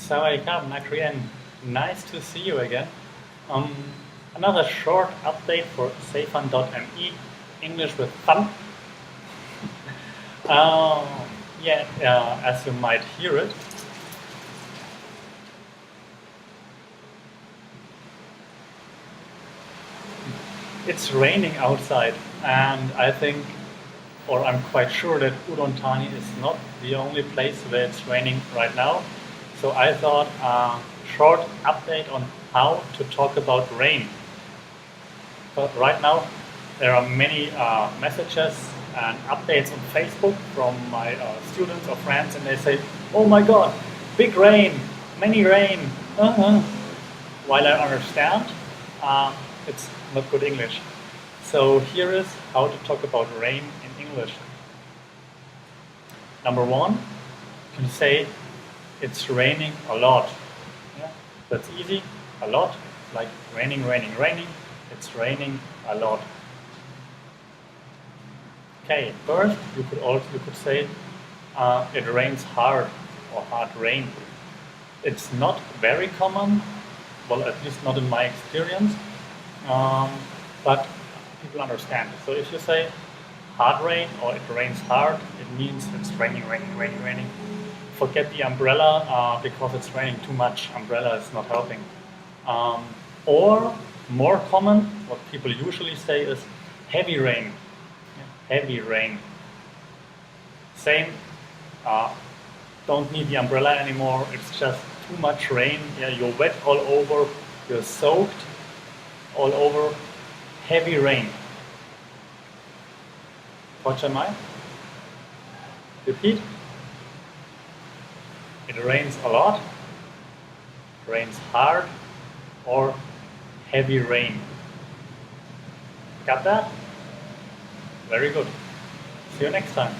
Sawadee Nakrian. Nice to see you again. Another short update for sayfun.me, English with fun. As you might hear it, it's raining outside, and I think, or I'm quite sure that Udon Thani is not the only place where it's raining right now. So I thought a short update on how to talk about rain. But right now there are many messages and updates on Facebook from my students or friends, and they say, "Oh my God, big rain, many rain." While I understand, it's not good English. So here is how to talk about rain in English. Number one, you can say it's raining a lot. Yeah, that's easy. A lot, like raining, raining, raining. It's raining a lot. Okay, first you could say it rains hard or hard rain. It's not very common, well, at least not in my experience, but people understand. So if you say hard rain or it rains hard, it means it's raining, raining, raining, raining. Forget the umbrella because it's raining too much. Umbrella is not helping. Or more common, what people usually say is heavy rain. Heavy rain. Same. Don't need the umbrella anymore. It's just too much rain. Yeah, you're wet all over. You're soaked all over. Heavy rain. What am I? Repeat. It rains a lot, rains hard, or heavy rain. Got that? Very good. See you next time.